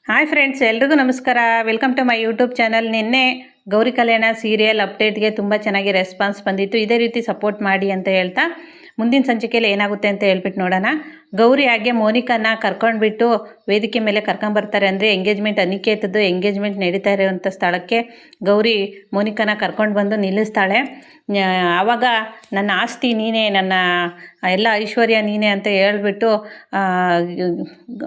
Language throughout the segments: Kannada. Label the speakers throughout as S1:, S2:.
S1: ಹಾಯ್ ಫ್ರೆಂಡ್ಸ್, ಎಲ್ರಿಗೂ ನಮಸ್ಕಾರ. Welcome to my YouTube channel. ನಿನ್ನೆ ಗೌರಿ ಕಲ್ಯಾಣ ಸೀರಿಯಲ್ ಅಪ್ಡೇಟ್ಗೆ ತುಂಬ ಚೆನ್ನಾಗಿ ರೆಸ್ಪಾನ್ಸ್ ಬಂದಿತ್ತು. ಇದೇ ರೀತಿ ಸಪೋರ್ಟ್ ಮಾಡಿ ಅಂತ ಹೇಳ್ತಾ ಮುಂದಿನ ಸಂಚಿಕೆಯಲ್ಲಿ ಏನಾಗುತ್ತೆ ಅಂತ ಹೇಳ್ಬಿಟ್ಟು ನೋಡೋಣ. ಗೌರಿ ಹಾಗೆ ಮೋನಿಕಾನ ಕರ್ಕೊಂಡ್ಬಿಟ್ಟು ವೇದಿಕೆ ಮೇಲೆ ಕರ್ಕೊಂಬರ್ತಾರೆ. ಅಂದರೆ ಎಂಗೇಜ್ಮೆಂಟ್, ಅನಿಕೇತದ್ದು ಎಂಗೇಜ್ಮೆಂಟ್ ನಡೀತಾ ಇರೋವಂಥ ಸ್ಥಳಕ್ಕೆ ಗೌರಿ ಮೋನಿಕಾನ ಕರ್ಕೊಂಡು ಬಂದು ನಿಲ್ಲಿಸ್ತಾಳೆ. ಆವಾಗ ನನ್ನ ಆಸ್ತಿ ನೀನೇ, ನನ್ನ ಎಲ್ಲ ಐಶ್ವರ್ಯ ನೀನೇ ಅಂತ ಹೇಳ್ಬಿಟ್ಟು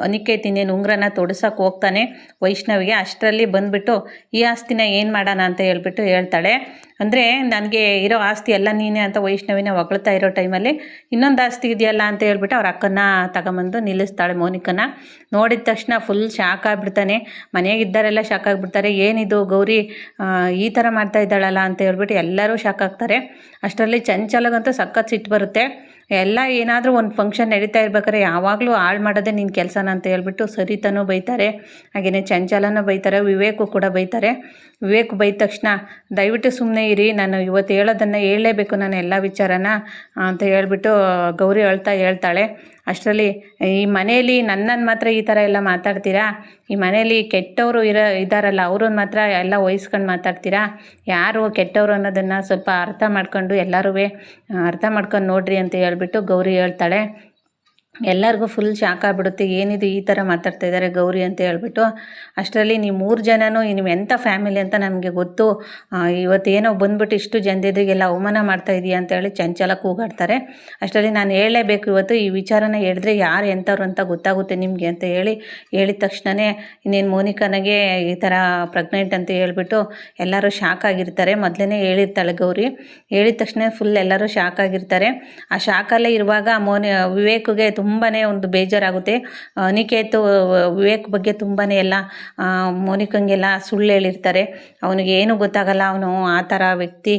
S1: ಅನಿಕೇತ್ ಇನ್ನೇನು ಉಂಗ್ರನ ತೊಡ್ಸೋಕೆ ಹೋಗ್ತಾನೆ ವೈಷ್ಣವಿಗೆ. ಅಷ್ಟರಲ್ಲಿ ಬಂದುಬಿಟ್ಟು ಈ ಆಸ್ತಿನ ಏನು ಮಾಡೋಣ ಅಂತ ಹೇಳ್ಬಿಟ್ಟು ಹೇಳ್ತಾಳೆ. ಅಂದರೆ ನನಗೆ ಇರೋ ಆಸ್ತಿ ಎಲ್ಲ ನೀನೇ ಅಂತ ವೈಷ್ಣವಿನ ಹೊಗಳ್ತಾ ಇರೋ ಟೈಮಲ್ಲಿ ಇನ್ನೊಂದು ಆಸ್ತಿ ಇದೆಯಲ್ಲ ಅಂತ ಹೇಳ್ಬಿಟ್ಟು ಅವ್ರ ಅಕ್ಕನ ತಗೊಂಬಂದು ನಿಲ್ಲಿಸ್ತಾಳೆ. ಮೋನಿಕನ ನೋಡಿದ ತಕ್ಷಣ ಫುಲ್ ಶಾಕ್ ಆಗಿಬಿಡ್ತಾನೆ. ಮನೆಯಾಗಿದ್ದಾರೆಲ್ಲ ಶಾಕ್ ಆಗಿಬಿಡ್ತಾರೆ. ಏನಿದು ಗೌರಿ ಈ ಥರ ಮಾಡ್ತಾ ಇದ್ದಾಳಲ್ಲ ಅಂತ ಹೇಳ್ಬಿಟ್ಟು ಎಲ್ಲರೂ ಶಾಕ್ ಆಗ್ತಾರೆ. ಅಷ್ಟರಲ್ಲಿ ಚಂಚಲಗಂತೂ ಸಖತ್ ಸಿಟ್ಟು ಬರುತ್ತೆ. ಎಲ್ಲ ಏನಾದರೂ ಒಂದು ಫಂಕ್ಷನ್ ನಡೀತಾ ಇರ್ಬೇಕಾದ್ರೆ ಯಾವಾಗಲೂ ಹಾಳು ಮಾಡೋದೇ ನಿನ್ನ ಕೆಲಸನ ಅಂತ ಹೇಳ್ಬಿಟ್ಟು ಸರಿತನೂ ಬೈತಾರೆ, ಹಾಗೆಯೇ ಚಂಚಲನೂ ಬೈತಾರೆ, ವಿವೇಕು ಕೂಡ ಬೈತಾರೆ. ವಿವೇಕ್ ಬೈದ ತಕ್ಷಣ ದಯವಿಟ್ಟು ಸುಮ್ಮನೆ ಇರಿ, ನಾನು ಇವತ್ತು ಹೇಳೋದನ್ನು ಹೇಳಲೇಬೇಕು ನಾನು ಎಲ್ಲ ವಿಚಾರನ ಅಂತ ಹೇಳ್ಬಿಟ್ಟು ಗೌರಿ ಹೇಳ್ತಾಳೆ. ಅಷ್ಟರಲ್ಲಿ ಈ ಮನೆಯಲ್ಲಿ ನನ್ನನ್ನು ಮಾತ್ರ ಈ ಥರ ಎಲ್ಲ ಮಾತಾಡ್ತೀರಾ, ಈ ಮನೆಯಲ್ಲಿ ಕೆಟ್ಟವರು ಇದ್ದಾರಲ್ಲ ಅವ್ರನ್ನ ಮಾತ್ರ ಎಲ್ಲ ವಹಿಸ್ಕೊಂಡು ಮಾತಾಡ್ತೀರಾ, ಯಾರು ಕೆಟ್ಟವರು ಅನ್ನೋದನ್ನು ಸ್ವಲ್ಪ ಅರ್ಥ ಮಾಡ್ಕೊಂಡು ಎಲ್ಲರೂ ಅರ್ಥ ಮಾಡ್ಕೊಂಡು ನೋಡ್ರಿ ಅಂತ ಹೇಳ್ಬಿಟ್ಟು ಗೌರಿ ಹೇಳ್ತಾಳೆ. ಎಲ್ಲರಿಗೂ ಫುಲ್ ಶಾಕ್ ಆಗಿಬಿಡುತ್ತೆ. ಏನಿದು ಈ ಥರ ಮಾತಾಡ್ತಾ ಇದ್ದಾರೆ ಗೌರಿ ಅಂತ ಹೇಳ್ಬಿಟ್ಟು. ಅಷ್ಟರಲ್ಲಿ ನೀವು 3 ಜನನೂ ನೀವು ಎಂಥ ಫ್ಯಾಮಿಲಿ ಅಂತ ನಮಗೆ ಗೊತ್ತು, ಇವತ್ತೇನೋ ಬಂದ್ಬಿಟ್ಟು ಇಷ್ಟು ಜನದಿಗೆಲ್ಲ ಅವಮಾನ ಮಾಡ್ತಾ ಇದೆಯಾ ಅಂತ ಹೇಳಿ ಚಂಚಲ ಕೂಗಾಡ್ತಾರೆ. ಅಷ್ಟರಲ್ಲಿ ನಾನು ಹೇಳಲೇಬೇಕು ಇವತ್ತು, ಈ ವಿಚಾರನ ಹೇಳಿದ್ರೆ ಯಾರು ಎಂಥವ್ರು ಅಂತ ಗೊತ್ತಾಗುತ್ತೆ ನಿಮಗೆ ಅಂತ ಹೇಳಿದ ತಕ್ಷಣವೇ ಇನ್ನೇನು ಮೋನಿಕಾನಿಗೆ ಈ ಥರ ಪ್ರೆಗ್ನೆಂಟ್ ಅಂತ ಹೇಳ್ಬಿಟ್ಟು ಎಲ್ಲರೂ ಶಾಕ್ ಆಗಿರ್ತಾರೆ. ಮೊದಲೇ ಹೇಳಿರ್ತಾಳೆ ಗೌರಿ. ಹೇಳಿದ ತಕ್ಷಣ ಫುಲ್ ಎಲ್ಲರೂ ಶಾಕ್ ಆಗಿರ್ತಾರೆ. ಆ ಶಾಕಲ್ಲೇ ಇರುವಾಗ ವಿವೇಕ್ಗೆ ತುಂಬಾ ಒಂದು ಬೇಜಾರಾಗುತ್ತೆ. ಅನಿಕೇತು ವಿವೇಕ್ ಬಗ್ಗೆ ತುಂಬಾ ಎಲ್ಲ ಮೋನಿಕಂಗೆಲ್ಲ ಸುಳ್ಳು ಹೇಳಿರ್ತಾರೆ. ಅವನಿಗೆ ಏನೂ ಗೊತ್ತಾಗಲ್ಲ, ಅವನು ಆ ಥರ ವ್ಯಕ್ತಿ,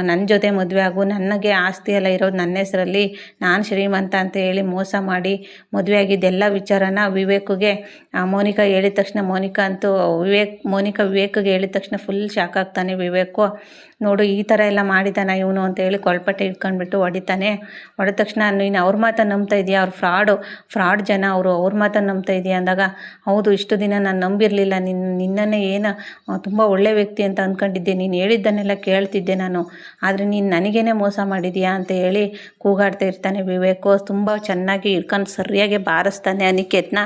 S1: ನನ್ನ ಜೊತೆ ಮದುವೆ ಆಗು, ನನಗೆ ಆಸ್ತಿ ಎಲ್ಲ ಇರೋದು ನನ್ನ ಹೆಸರಲ್ಲಿ, ನಾನು ಶ್ರೀಮಂತ ಅಂತ ಹೇಳಿ ಮೋಸ ಮಾಡಿ ಮದುವೆ ಆಗಿದ್ದೆಲ್ಲ ವಿಚಾರನ ವಿವೇಕ್ಗೆ ಮೋನಿಕಾ ಹೇಳಿದ ತಕ್ಷಣ ಮೋನಿಕಾ ವಿವೇಕ್ಗೆ ಹೇಳಿದ ತಕ್ಷಣ ಫುಲ್ ಶಾಕ್ ಆಗ್ತಾನೆ. ವಿವೇಕು ನೋಡು ಈ ಥರ ಎಲ್ಲ ಮಾಡಿದ್ದಾನ ಇವನು ಅಂತ ಹೇಳಿ ಕೊಳ್ಪಟ್ಟೆ ಇಟ್ಕೊಂಡ್ಬಿಟ್ಟು ಹೊಡಿತಾನೆ. ಹೊಡೆದ ತಕ್ಷಣ ನೀನು ಅವ್ರ ಮಾತನ್ನು ನಂಬ್ತಾ ಇದೆಯಾ, ಅವ್ರು ಫ್ರಾಡ್ ಜನ ಅವ್ರ ಮಾತನ್ನು ನಂಬ್ತಾ ಇದೆಯಾ ಅಂದಾಗ, ಹೌದು ಇಷ್ಟು ದಿನ ನಾನು ನಂಬಿರಲಿಲ್ಲ, ನಿನ್ನನ್ನೇ ಏನು ತುಂಬ ಒಳ್ಳೆ ವ್ಯಕ್ತಿ ಅಂತ ಅಂದ್ಕೊಂಡಿದ್ದೆ, ನೀನು ಹೇಳಿದ್ದನ್ನೆಲ್ಲ ಕೇಳ್ತಿದ್ದೆ ನಾನು, ಆದರೆ ನೀನು ನನಗೇನೆ ಮೋಸ ಮಾಡಿದೀಯಾ ಅಂತ ಹೇಳಿ ಕೂಗಾಡ್ತಾ ಇರ್ತಾನೆ ವಿವೇಕು. ತುಂಬ ಚೆನ್ನಾಗಿ ಇಟ್ಕೊಂಡು ಸರಿಯಾಗಿ ಬಾರಿಸ್ತಾನೆ ಅನಿಕೇತ್ನ.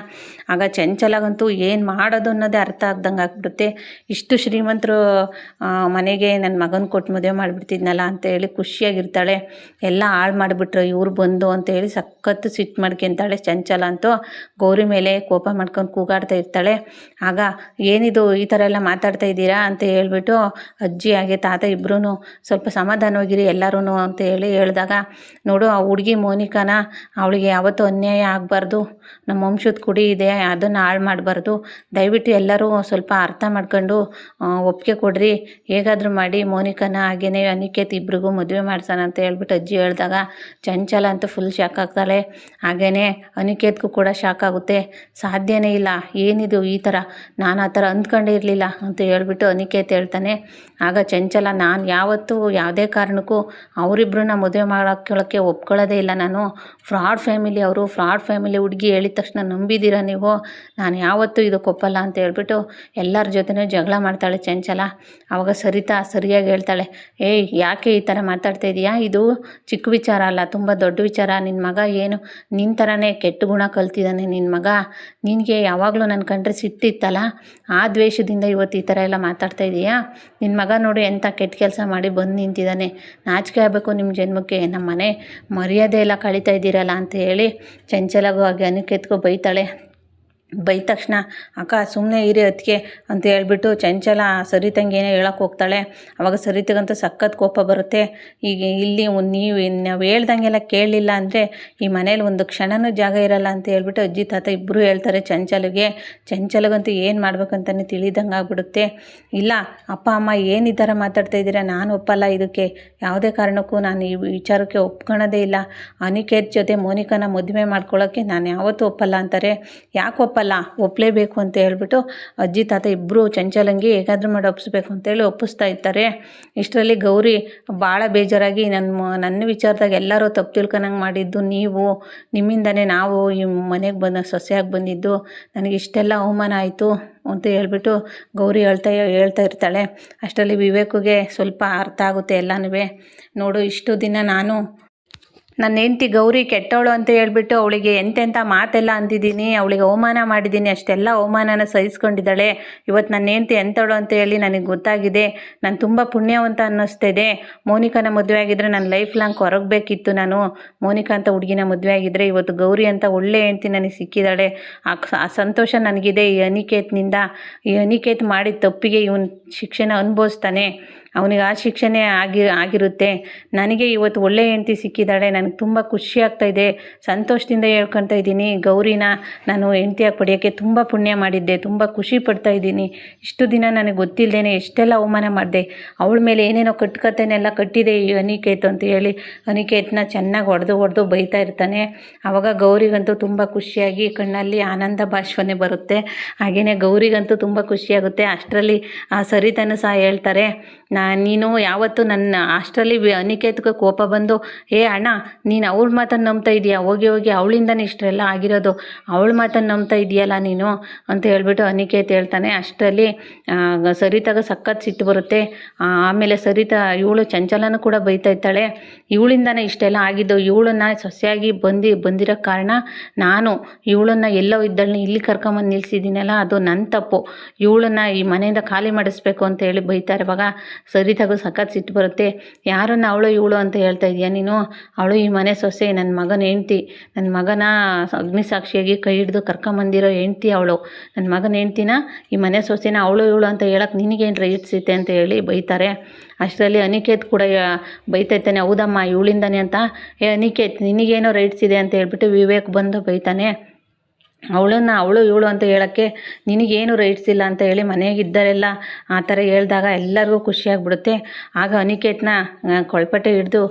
S1: ಆಗ ಚಂಚಲಾಗಂತೂ ಏನು ಮಾಡೋದು ಅನ್ನೋದೇ ಅರ್ಥ ಆಗ್ದಂಗೆ ಆಗ್ಬಿಡುತ್ತೆ. ಇಷ್ಟು ಶ್ರೀಮಂತರು ಮನೆಗೆ ನನ್ನ ಮಗನ ಕೊಟ್ಟು ಮದುವೆ ಮಾಡಿಬಿಡ್ತಿದ್ನಲ್ಲ ಅಂತ ಹೇಳಿ ಖುಷಿಯಾಗಿರ್ತಾಳೆ. ಎಲ್ಲ ಹಾಳು ಮಾಡಿಬಿಟ್ರು ಇವ್ರು ಬಂದು ಅಂತ ಹೇಳಿ ಸಖತ್ತು ಸಿಟ್ಟು ಮಾಡ್ಕೊತಾಳೆ. ಚಂಚಲ ಅಂತೂ ಗೌರಿ ಮೇಲೆ ಕೋಪ ಮಾಡ್ಕೊಂಡು ಕೂಗಾಡ್ತಾ ಇರ್ತಾಳೆ. ಆಗ ಏನಿದು ಈ ಥರ ಎಲ್ಲ ಮಾತಾಡ್ತಾ ಇದ್ದೀರಾ ಅಂತ ಹೇಳ್ಬಿಟ್ಟು ಅಜ್ಜಿ ಹಾಗೆ ತಾತ ಇಬ್ಬರೂ ಸ್ವಲ್ಪ ಸಮಾಧಾನವಾಗಿರಿ ಎಲ್ಲರೂ ಅಂತ ಹೇಳಿದಾಗ, ನೋಡು ಆ ಹುಡುಗಿ ಮೋನಿಕಾನ, ಅವಳಿಗೆ ಯಾವತ್ತೂ ಅನ್ಯಾಯ ಆಗಬಾರ್ದು, ನಮ್ಮ ವಂಶದ ಕುಡಿ ಇದೆ ಅದನ್ನು ಹಾಳು ಮಾಡಬಾರ್ದು, ದಯವಿಟ್ಟು ಎಲ್ಲರೂ ಸ್ವಲ್ಪ ಅರ್ಥ ಮಾಡ್ಕೊಂಡು ಒಪ್ಪಿಗೆ ಕೊಡ್ರಿ, ಹೇಗಾದರೂ ಮಾಡಿ ಮೋನಿಕಾನ ಹಾಗೆಯೇ ಅನಿಕೇತ್ ಇಬ್ರಿಗೂ ಮದುವೆ ಮಾಡ್ಸೋಣ ಅಂತ ಹೇಳ್ಬಿಟ್ಟು ಅಜ್ಜಿ ಹೇಳಿದಾಗ ಚಂಚಲ ಅಂತೂ ಫುಲ್ ಶಾಕ್ ಆಗ್ತಾಳೆ. ಹಾಗೆಯೇ ಅನಿಕೇತ್ಗೂ ಕೂಡ ಶಾಕ್ ಆಗುತ್ತೆ. ಸಾಧ್ಯನೇ ಇಲ್ಲ, ಏನಿದು ಈ ಥರ, ನಾನು ಆ ಥರ ಅಂದ್ಕೊಂಡೇ ಇರಲಿಲ್ಲ ಅಂತ ಹೇಳ್ಬಿಟ್ಟು ಅನಿಕೇತ್ ಹೇಳ್ತಾನೆ. ಆಗ ಚಂಚಲ, ನಾನು ಯಾವತ್ತೂ ಯಾವುದೇ ಕಾರಣಕ್ಕೂ ಅವರಿಬ್ಬರನ್ನ ಮದುವೆ ಮಾಡೋಕ್ಕೆ ಒಪ್ಕೊಳ್ಳೋದೇ ಇಲ್ಲ, ನಾನು ಫ್ರಾಡ್ ಫ್ಯಾಮಿಲಿ, ಅವರು ಫ್ರಾಡ್ ಫ್ಯಾಮಿಲಿ ಹುಡುಗಿ ಹೇಳಿದ ತಕ್ಷಣ ನಂಬಿದ್ದೀರಾ ನೀವು, ನಾನು ಯಾವತ್ತೂ ಇದಕ್ಕೆ ಒಪ್ಪಲ್ಲ ಅಂತ ಹೇಳ್ಬಿಟ್ಟು ಎಲ್ಲರ ಜೊತೆನೂ ಜಗಳ ಮಾಡ್ತಾಳೆ ಚಂಚಲ. ಆವಾಗ ಸರಿತಾ ಸರಿಯಾಗಿ ಹೇಳ್ತಾಳೆ, ಏಯ್ ಯಾಕೆ ಈ ಥರ ಮಾತಾಡ್ತಾ ಇದೀಯಾ, ಇದು ಚಿಕ್ಕ ವಿಚಾರ ಅಲ್ಲ, ತುಂಬ ದೊಡ್ಡ ವಿಚಾರ. ನಿನ್ನ ಮಗ ಏನು ನಿನ್ನ ಥರನೇ ಕೆಟ್ಟ ಗುಣ ಕಲ್ತಿದ್ದಾನೆ ನಿನ್ನ ಮಗ, ನಿನಗೆ ಯಾವಾಗಲೂ ನನ್ನ ಕಂಡ್ರೆ ಸಿಟ್ಟಿತ್ತಲ್ಲ, ಆ ದ್ವೇಷದಿಂದ ಇವತ್ತು ಈ ಥರ ಎಲ್ಲ ಮಾತಾಡ್ತಾ ಇದೀಯಾ, ನಿನ್ನ ಮಗ ನೋಡಿ ಎಂಥ ಕೆಟ್ಟ ಕೆಲಸ ಮಾಡಿ ಬಂದು ನಿಂತಿದ್ದಾನೆ, ನಾಚಿಕೆ ಆಗಬೇಕು ನಿಮ್ಮ ಜನ್ಮಕ್ಕೆ, ನಮ್ಮ ಮನೆ ಮರ್ಯಾದೆ ಎಲ್ಲ ಕಳೀತಾ ಇದ್ದೀರಲ್ಲ ಅಂತ ಹೇಳಿ ಚಂಚಲಗೂ ಹಾಗೆ ಅನಿಕೇತ್ಗೂ ಬೈತಾಳೆ. ಬೈದ ತಕ್ಷಣ ಅಕ್ಕ ಸುಮ್ಮನೆ ಇರಿ ಅದಕ್ಕೆ ಅಂತ ಹೇಳ್ಬಿಟ್ಟು ಚಂಚಲ ಸರಿತಂಗೆ ಏನೋ ಹೇಳೋಕ್ಕೆ ಹೋಗ್ತಾಳೆ. ಆವಾಗ ಸರಿತಗಂತೂ ಸಖತ್ ಕೋಪ ಬರುತ್ತೆ. ಈಗ ಇಲ್ಲಿ ನಾವು ಹೇಳ್ದಂಗೆಲ್ಲ ಕೇಳಲಿಲ್ಲ ಅಂದರೆ ಈ ಮನೇಲಿ ಒಂದು ಕ್ಷಣನೂ ಜಾಗ ಇರಲ್ಲ ಅಂತ ಹೇಳ್ಬಿಟ್ಟು ಅಜ್ಜಿ ತಾತ ಇಬ್ಬರು ಹೇಳ್ತಾರೆ ಚಂಚಲಿಗಂತೂ ಏನು ಮಾಡ್ಬೇಕಂತಲೇ ತಿಳಿದಂಗೆ ಆಗ್ಬಿಡುತ್ತೆ. ಇಲ್ಲ ಅಪ್ಪ ಅಮ್ಮ ಏನು ಈ ಥರ ಮಾತಾಡ್ತಾ ಇದ್ದೀರಾ, ನಾನು ಒಪ್ಪಲ್ಲ, ಇದಕ್ಕೆ ಯಾವುದೇ ಕಾರಣಕ್ಕೂ ನಾನು ಈ ವಿಚಾರಕ್ಕೆ ಒಪ್ಕೊಳ್ಳೋದೇ ಇಲ್ಲ, ಅನಿಕೇತ್ ಜೊತೆ ಮೋನಿಕಾನ ಮದುವೆ ಮಾಡ್ಕೊಳ್ಳೋಕ್ಕೆ ನಾನು ಯಾವತ್ತೂ ಒಪ್ಪಲ್ಲ ಅಂತಾರೆ. ಯಾಕೆ ಒಪ್ಪಲ್ಲ ಒಪ್ಪಲ್ಲ, ಒಪ್ಪಲೇಬೇಕು ಅಂತ ಹೇಳ್ಬಿಟ್ಟು ಅಜ್ಜಿ ತಾತ ಇಬ್ಬರು ಚಂಚಲಂಗಿ ಹೇಗಾದರೂ ಮಾಡಿ ಒಪ್ಪಿಸ್ಬೇಕು ಅಂತೇಳಿ ಒಪ್ಪಿಸ್ತಾ ಇರ್ತಾರೆ. ಇಷ್ಟರಲ್ಲಿ ಗೌರಿ ಭಾಳ ಬೇಜಾರಾಗಿ ನನ್ನ ವಿಚಾರದಾಗ ಎಲ್ಲರೂ ತಪ್ಪು ತಿಳ್ಕೊಳಂಗೆ ಮಾಡಿದ್ದು ನೀವು, ನಿಮ್ಮಿಂದನೇ ನಾವು ಈ ಮನೆಗೆ ಸೊಸೆಯಾಗಿ ಬಂದಿದ್ದು, ನನಗೆ ಇಷ್ಟೆಲ್ಲ ಅವಮಾನ ಆಯಿತು ಅಂತ ಹೇಳ್ಬಿಟ್ಟು ಗೌರಿ ಹೇಳ್ತಾ ಇರ್ತಾಳೆ. ಅಷ್ಟರಲ್ಲಿ ವಿವೇಕ್ಗೆ ಸ್ವಲ್ಪ ಅರ್ಥ ಆಗುತ್ತೆ ಎಲ್ಲನೂ. ನೋಡು, ಇಷ್ಟು ದಿನ ನಾನು ನನ್ನ ಹೆಂಡ್ತಿ ಗೌರಿ ಕೆಟ್ಟವಳು ಅಂತ ಹೇಳ್ಬಿಟ್ಟು ಅವಳಿಗೆ ಎಂತೆಂಥ ಮಾತೆಲ್ಲ ಅಂದಿದ್ದೀನಿ, ಅವಳಿಗೆ ಅವಮಾನ ಮಾಡಿದ್ದೀನಿ, ಅಷ್ಟೆಲ್ಲ ಅವಮಾನನ ಸಹಿಸ್ಕೊಂಡಿದ್ದಾಳೆ. ಇವತ್ತು ನನ್ನ ಹೆಂಡ್ತಿ ಎಂಥವಳು ಅಂತ ಹೇಳಿ ನನಗೆ ಗೊತ್ತಾಗಿದೆ. ನಾನು ತುಂಬ ಪುಣ್ಯವಂತ ಅನ್ನಿಸ್ತಿದೆ. ಮೋನಿಕಾನ ಮದುವೆ ಆಗಿದ್ದರೆ ನನ್ನ ಲೈಫ್ ಲಾಂಗ್ ಹೊರಗಬೇಕಿತ್ತು. ನಾನು ಮೋನಿಕಾ ಅಂತ ಹುಡುಗಿನ ಮದುವೆ ಆಗಿದ್ದರೆ ಇವತ್ತು ಗೌರಿ ಅಂತ ಒಳ್ಳೆ ಹೆಂಡ್ತಿ ನನಗೆ ಸಿಕ್ಕಿದ್ದಾಳೆ. ಆ ಸಂತೋಷ ನನಗಿದೆ ಈ ಅನಿಕೇತ್ನಿಂದ. ಈ ಅನಿಕೇತ್ ಮಾಡಿದ ತಪ್ಪಿಗೆ ಇವನು ಶಿಕ್ಷೆನ ಅನುಭವಿಸ್ತಾನೆ, ಅವನಿಗೆ ಆ ಶಿಕ್ಷೆನೇ ಆಗಿರುತ್ತೆ. ನನಗೆ ಇವತ್ತು ಒಳ್ಳೆ ಹೆಂಡ್ತಿ ಸಿಕ್ಕಿದ್ದಾಳೆ, ನನಗೆ ತುಂಬ ಖುಷಿ ಆಗ್ತಾಯಿದೆ, ಸಂತೋಷದಿಂದ ಹೇಳ್ಕೊತಾ ಇದ್ದೀನಿ. ಗೌರಿನ ನಾನು ಹೆಂಡ್ತಿಯಾಗಿ ಪಡೆಯೋಕ್ಕೆ ತುಂಬ ಪುಣ್ಯ ಮಾಡಿದ್ದೆ, ತುಂಬ ಖುಷಿ ಪಡ್ತಾ ಇದ್ದೀನಿ. ಇಷ್ಟು ದಿನ ನನಗೆ ಗೊತ್ತಿಲ್ಲದೇನೆ ಎಷ್ಟೆಲ್ಲ ಅವಮಾನ ಮಾಡಿದೆ, ಅವಳ ಮೇಲೆ ಏನೇನೋ ಕಟ್ಟುಕತೆನೆಲ್ಲ ಕಟ್ಟಿದೆ ಈ ಅನಿಕೇತ್ ಅಂತ ಹೇಳಿ ಅನಿಕೇತ್ನ ಚೆನ್ನಾಗಿ ಹೊಡೆದು ಬೈತಾ ಇರ್ತಾನೆ. ಆವಾಗ ಗೌರಿಗಂತೂ ತುಂಬ ಖುಷಿಯಾಗಿ ಕಣ್ಣಲ್ಲಿ ಆನಂದ ಭಾಷ್ವನೆ ಬರುತ್ತೆ. ಹಾಗೆಯೇ ಗೌರಿಗಂತೂ ತುಂಬ ಖುಷಿಯಾಗುತ್ತೆ. ಅಷ್ಟರಲ್ಲಿ ಆ ಸರಿತನೂ ಸಹ ಹೇಳ್ತಾರೆ, ನೀನು ಯಾವತ್ತು ನನ್ನ ಅಷ್ಟರಲ್ಲಿ ಅನಿಕೇತ್ಗೆ ಕೋಪ ಬಂದು, ಅಣ್ಣ ನೀನು ಅವಳ ಮಾತನ್ನು ನಂಬ್ತಾ ಇದೆಯಾ, ಹೋಗಿ ಅವಳಿಂದನೇ ಇಷ್ಟೆಲ್ಲ ಆಗಿರೋದು, ಅವಳ ಮಾತನ್ನು ನಂಬ್ತಾ ಇದೆಯಲ್ಲ ನೀನು ಅಂತ ಹೇಳ್ಬಿಟ್ಟು ಅನಿಕೇತ್ ಹೇಳ್ತಾನೆ. ಅಷ್ಟರಲ್ಲಿ ಸರಿತಾಗ ಸಖತ್ ಸಿಟ್ಟು ಬರುತ್ತೆ. ಆಮೇಲೆ ಸರಿತಾ ಇವಳು ಚಂಚಲನೂ ಕೂಡ ಬೈತಾ ಇರ್ತಾಳೆ. ಇವಳಿಂದನೇ ಇಷ್ಟೆಲ್ಲ ಆಗಿದ್ದು, ಇವಳನ್ನ ಸೊಸೆಯಾಗಿ ಬಂದಿರೋ ಕಾರಣ ನಾನು ಇವಳನ್ನ ಎಲ್ಲೋ ಇದ್ದಳನ್ನ ಇಲ್ಲಿ ಕರ್ಕೊಂಬಂದು ನಿಲ್ಲಿಸಿದ್ದೀನಲ್ಲ, ಅದು ನನ್ನ ತಪ್ಪು, ಇವಳನ್ನ ಈ ಮನೆಯಿಂದ ಖಾಲಿ ಮಾಡಿಸ್ಬೇಕು ಅಂತ ಹೇಳಿ ಬೈತಾರೆ. ಇವಾಗ ಸರಿತಾಗೂ ಸಖತ್ ಸಿಟ್ಟು ಬರುತ್ತೆ. ಯಾರನ್ನು ಅವಳು ಇವಳು ಅಂತ ಹೇಳ್ತಾ ಇದೀಯ ನೀನು, ಅವಳು ಈ ಮನೆ ಸೊಸೆ, ನನ್ನ ಮಗನ ಹೆಂಡ್ತಿ, ನನ್ನ ಮಗನ ಅಗ್ನಿಸಾಕ್ಷಿಯಾಗಿ ಕೈ ಹಿಡಿದು ಕರ್ಕೊಂಬಂದಿರೋ ಹೆಂಡ್ತಿ ಅವಳು, ನನ್ನ ಮಗನ ಹೆಂಡ್ತಿನ ಈ ಮನೆ ಸೊಸೆನ ಅವಳು ಇವಳು ಅಂತ ಹೇಳಕ್ಕೆ ನಿನಗೇನು ರೈಟ್ಸ್ ಐತೆ ಅಂತ ಹೇಳಿ ಬೈತಾರೆ. ಅಷ್ಟರಲ್ಲಿ ಅನಿಕೇತ್ ಕೂಡ ಬೈತಾಯಿದ್ದಾನೆ, ಹೌದಮ್ಮ ಇವಳಿಂದಾನೆ ಅಂತ. ಅನಿಕೇತ್ ನಿನಗೇನೋ ರೈಟ್ಸ್ ಇದೆ ಅಂತ ಹೇಳ್ಬಿಟ್ಟು ವಿವೇಕ್ ಬಂದು ಬೈತಾನೆ. ಅವಳು ಇವಳು ಅಂತ ಹೇಳೋಕ್ಕೆ ನಿನಗೇನು ರೈಟ್ಸ್ ಇಲ್ಲ ಅಂತ ಹೇಳಿ ಮನೆಯಾಗಿದ್ದರೆಲ್ಲ ಆ ಥರ ಹೇಳಿದಾಗ ಎಲ್ಲರಿಗೂ ಖುಷಿಯಾಗಿಬಿಡುತ್ತೆ. ಆಗ ಅನಿಕೇತ್ನ ಕೊಳ್ಪಟ್ಟೆ ಹಿಡಿದು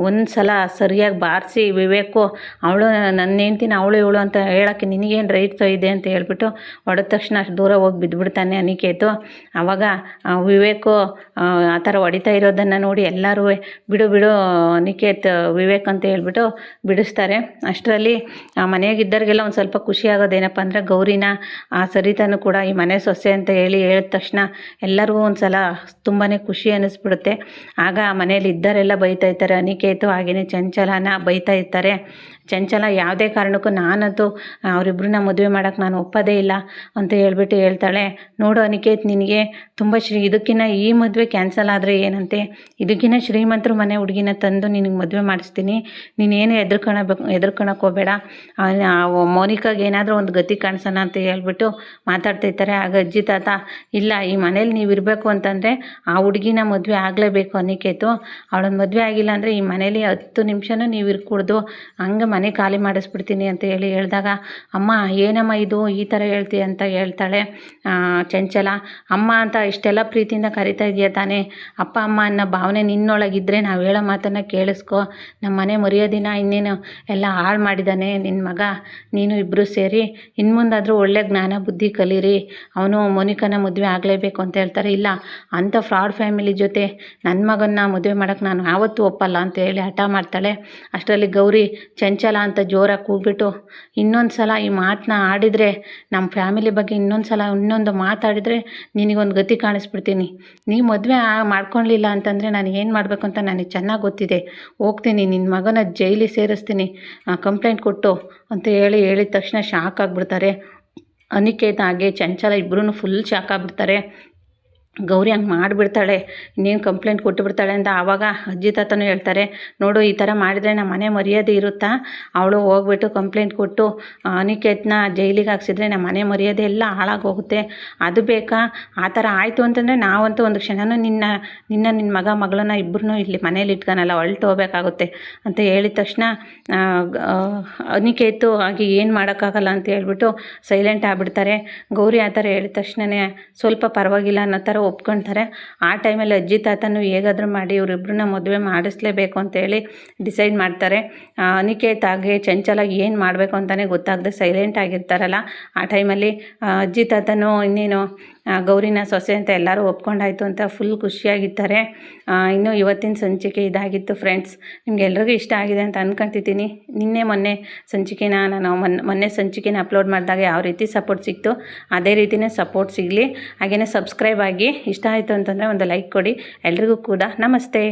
S1: ಒಂದು ಸಲ ಸರಿಯಾಗಿ ಬಾರಿಸಿ ವಿವೇಕು, ಅವಳು ನನ್ನ ಹೆಂಡ್ತಿನ ಅವಳು ಇವಳು ಅಂತ ಹೇಳೋಕ್ಕೆ ನಿನಗೇನು ರೈಟ್ಸ್ ಇದೆ ಅಂತ ಹೇಳ್ಬಿಟ್ಟು ಹೊಡೆದ ತಕ್ಷಣ ಅಷ್ಟು ದೂರ ಹೋಗಿ ಬಿದ್ದುಬಿಡ್ತಾನೆ ಅನಿಕೇತು. ಆವಾಗ ವಿವೇಕು ಆ ಥರ ಹೊಡಿತಾ ಇರೋದನ್ನು ನೋಡಿ ಎಲ್ಲರೂ ಬಿಡು ಅನಿಕೇತ್ ವಿವೇಕ್ ಅಂತ ಹೇಳ್ಬಿಟ್ಟು ಬಿಡಿಸ್ತಾರೆ. ಅಷ್ಟರಲ್ಲಿ ಮನೆಯಾಗಿದ್ದರಿಗೆಲ್ಲ ಒಂದು ಸ್ವಲ್ಪ ಖುಷಿ ಏನಪ್ಪ ಅಂದರೆ ಗೌರಿನ ಆ ಸರಿತಾನು ಕೂಡ ಈ ಮನೆ ಸೊಸೆ ಅಂತ ಹೇಳಿದ ತಕ್ಷಣ ಎಲ್ಲರಿಗೂ ಒಂದು ಸಲ ತುಂಬಾ ಖುಷಿ ಅನ್ನಿಸ್ಬಿಡುತ್ತೆ. ಆಗ ಮನೇಲಿ ಇದ್ದರೆಲ್ಲ ಬೈತಾ ಇರ್ತಾರೆ. ಅನಿಕೇತು ಹಾಗೆಯೇ ಚಂಚಲನ ಬೈತಾ ಇರ್ತಾರೆ. ಚಂಚಲ ಯಾವುದೇ ಕಾರಣಕ್ಕೂ ನಾನಂತೂ ಅವರಿಬ್ಬರನ್ನ ಮದುವೆ ಮಾಡೋಕ್ಕೆ ನಾನು ಒಪ್ಪೋದೇ ಇಲ್ಲ ಅಂತ ಹೇಳ್ಬಿಟ್ಟು ಹೇಳ್ತಾಳೆ. ನೋಡು ಅನಿಕೇತ್, ನಿನಗೆ ತುಂಬ ಇದಕ್ಕಿಂತ ಈ ಮದುವೆ ಕ್ಯಾನ್ಸಲ್ ಆದರೆ ಏನಂತೆ, ಇದಕ್ಕಿಂತ ಶ್ರೀಮಂತರು ಮನೆ ಹುಡುಗಿನ ತಂದು ನಿನಗೆ ಮದುವೆ ಮಾಡಿಸ್ತೀನಿ, ನೀನೇನು ಹೆದರ್ಕೊಳಕ್ಕೆ ಹೋಗಬೇಡ, ಮೋನಿಕಾಗೆ ಏನಾದರೂ ಒಂದು ಗತಿ ಕಾಣಿಸೋಣ ಅಂತ ಹೇಳ್ಬಿಟ್ಟು ಮಾತಾಡ್ತಿರ್ತಾರೆ. ಆಗ ಅಜ್ಜಿ ತಾತ, ಇಲ್ಲ ಈ ಮನೇಲಿ ನೀವು ಇರಬೇಕು ಅಂತಂದರೆ ಆ ಹುಡುಗಿನ ಮದುವೆ ಆಗಲೇಬೇಕು ಅನಿಕೇತು, ಅವಳೊಂದು ಮದುವೆ ಆಗಿಲ್ಲ ಅಂದರೆ ಈ ಮನೇಲಿ 10 ನಿಮಿಷನೂ ನೀವು ಇರ್ಕೂಡ್ದು, ಹಂಗೆ ಮನೆ ಖಾಲಿ ಮಾಡಿಸ್ಬಿಡ್ತೀನಿ ಅಂತ ಹೇಳಿದಾಗ, ಅಮ್ಮ ಏನಮ್ಮ ಇದು ಈ ಥರ ಹೇಳ್ತೀಯ ಅಂತ ಹೇಳ್ತಾಳೆ ಚಂಚಲ. ಅಮ್ಮ ಅಂತ ಇಷ್ಟೆಲ್ಲ ಪ್ರೀತಿಯಿಂದ ಕರಿತಾ ಇದೆಯಾ ತಾನೇ, ಅಪ್ಪ ಅಮ್ಮ ಅನ್ನೋ ಭಾವನೆ ನಿನ್ನೊಳಗಿದ್ದರೆ ನಾವು ಹೇಳೋ ಮಾತನ್ನು ಕೇಳಿಸ್ಕೊ. ನಮ್ಮ ಮನೆ ಮರ್ಯಾದಿನ ಇನ್ನೇನು ಎಲ್ಲ ಹಾಳು ಮಾಡಿದ್ದಾನೆ ನಿನ್ನ ಮಗ, ನೀನು ಇಬ್ಬರು ಸೇರಿ ಇನ್ನು ಮುಂದಾದರೂ ಒಳ್ಳೆ ಜ್ಞಾನ ಬುದ್ಧಿ ಕಲೀರಿ, ಅವನು ಮೋನಿಕಾನ ಮದುವೆ ಆಗಲೇಬೇಕು ಅಂತ ಹೇಳ್ತಾರೆ. ಇಲ್ಲ, ಅಂಥ ಫ್ರಾಡ್ ಫ್ಯಾಮಿಲಿ ಜೊತೆ ನನ್ನ ಮಗನ್ನ ಮದುವೆ ಮಾಡೋಕ್ಕೆ ನಾನು ಯಾವತ್ತೂ ಒಪ್ಪಲ್ಲ ಅಂತ ಹೇಳಿ ಹಠ ಮಾಡ್ತಾಳೆ. ಅಷ್ಟರಲ್ಲಿ ಗೌರಿ ಚಂಚಲ ಅಂತ ಜೋರಾಗಿ ಕೂಗ್ಬಿಟ್ಟು, ಇನ್ನೊಂದು ಸಲ ಈ ಮಾತನ್ನ ಆಡಿದರೆ, ನಮ್ಮ ಫ್ಯಾಮಿಲಿ ಬಗ್ಗೆ ಇನ್ನೊಂದು ಮಾತಾಡಿದರೆ ನಿನಗೊಂದು ಗತಿ ಕಾಣಿಸ್ಬಿಡ್ತೀನಿ, ನೀವು ಮದುವೆ ಮಾಡ್ಕೊಳ್ಳಿಲ್ಲ ಅಂತಂದರೆ ನಾನು ಏನು ಮಾಡಬೇಕು ಅಂತ ನನಗೆ ಚೆನ್ನಾಗಿ ಗೊತ್ತಿದೆ, ಹೋಗ್ತೀನಿ ನಿನ್ನ ಮಗನ ಜೈಲಿಗೆ ಸೇರಿಸ್ತೀನಿ ಕಂಪ್ಲೇಂಟ್ ಕೊಟ್ಟು ಅಂತ ಹೇಳಿದ ತಕ್ಷಣ ಶಾಕ್ ಆಗಿಬಿಡ್ತಾರೆ ಅನಿಕೇತ್ ಹಾಗೆ ಚಂಚಲ ಇಬ್ಬರೂ ಫುಲ್ ಶಾಕ್ ಆಗಿಬಿಡ್ತಾರೆ. ಗೌರಿ ಹಂಗೆ ಮಾಡಿಬಿಡ್ತಾಳೆ, ಇನ್ನೇನು ಕಂಪ್ಲೇಂಟ್ ಕೊಟ್ಟುಬಿಡ್ತಾಳೆ ಅಂತ. ಆವಾಗ ಅಜ್ಜಿ ತಾತನೂ ಹೇಳ್ತಾರೆ, ನೋಡು ಈ ಥರ ಮಾಡಿದರೆ ನಮ್ಮ ಮನೆ ಮರ್ಯಾದೆ ಇರುತ್ತಾ, ಅವಳು ಹೋಗ್ಬಿಟ್ಟು ಕಂಪ್ಲೇಂಟ್ ಕೊಟ್ಟು ಅನಿಕೇತ್ನ ಜೈಲಿಗೆ ಹಾಕ್ಸಿದ್ರೆ ನಮ್ಮ ಮನೆ ಮರ್ಯಾದೆ ಎಲ್ಲ ಹಾಳಾಗೋಗುತ್ತೆ, ಅದು ಬೇಕಾ, ಆ ಥರ ಆಯಿತು ಅಂತಂದರೆ ನಾವಂತೂ ಒಂದು ಕ್ಷಣನೂ ನಿನ್ನ ಮಗ ಮಗಳನ್ನ ಇಬ್ಬರನ್ನೂ ಇಲ್ಲಿ ಮನೇಲಿ ಇಟ್ಕೊಳಲ್ಲ, ಹೊಲ್ಟು ಹೋಗ್ಬೇಕಾಗುತ್ತೆ ಅಂತ ಹೇಳಿದ ತಕ್ಷಣ ಅನಿಕೇತು ಹಾಗೆ ಏನು ಮಾಡೋಕ್ಕಾಗಲ್ಲ ಅಂತ ಹೇಳ್ಬಿಟ್ಟು ಸೈಲೆಂಟ್ ಆಗಿಬಿಡ್ತಾರೆ. ಗೌರಿ ಆ ಥರ ಹೇಳಿದ ತಕ್ಷಣವೇ ಸ್ವಲ್ಪ ಪರವಾಗಿಲ್ಲ ಅನ್ನೋ ಥರ ಒಪ್ಕೊಳ್ತಾರೆ. ಆ ಟೈಮಲ್ಲಿ ಅಜ್ಜಿ ತಾತನೂ ಹೇಗಾದರೂ ಮಾಡಿ ಇವರಿಬ್ಬರನ್ನ ಮದುವೆ ಮಾಡಿಸ್ಲೇಬೇಕು ಅಂತೇಳಿ ಡಿಸೈಡ್ ಮಾಡ್ತಾರೆ. ಅನಿಕೇತಾಗೆ ಚಂಚಲ ಏನು ಮಾಡಬೇಕು ಅಂತಲೇ ಗೊತ್ತಾಗದೆ ಸೈಲೆಂಟ್ ಆಗಿರ್ತಾರಲ್ಲ, ಆ ಟೈಮಲ್ಲಿ ಅಜ್ಜಿ ತಾತನೂ ಇನ್ನೇನು ಗೌರಿನ ಸೊಸೆ ಅಂತ ಎಲ್ಲರೂ ಒಪ್ಕೊಂಡಾಯ್ತು ಅಂತ ಫುಲ್ ಖುಷಿಯಾಗಿರ್ತಾರೆ. ಇನ್ನು ಇವತ್ತಿನ ಸಂಚಿಕೆ ಇದಾಗಿತ್ತು ಫ್ರೆಂಡ್ಸ್. ನಿಮ್ಗೆಲ್ರಿಗೂ ಇಷ್ಟ ಆಗಿದೆ ಅಂತ ಅಂದ್ಕೊತಿದ್ದೀನಿ. ಮೊನ್ನೆ ಸಂಚಿಕೆನ ನಾನು ಮೊನ್ನೆ ಸಂಚಿಕೆನ ಅಪ್ಲೋಡ್ ಮಾಡಿದಾಗ ಯಾವ ರೀತಿ ಸಪೋರ್ಟ್ ಸಿಕ್ತು ಅದೇ ರೀತಿಯೇ ಸಪೋರ್ಟ್ ಸಿಗಲಿ. ಹಾಗೆಯೇ ಸಬ್ಸ್ಕ್ರೈಬ್ ಆಗಿ. ಇಷ್ಟ ಆಯಿತು ಅಂತಂದರೆ ಒಂದು ಲೈಕ್ ಕೊಡಿ. ಎಲ್ರಿಗೂ ಕೂಡ ನಮಸ್ತೆ.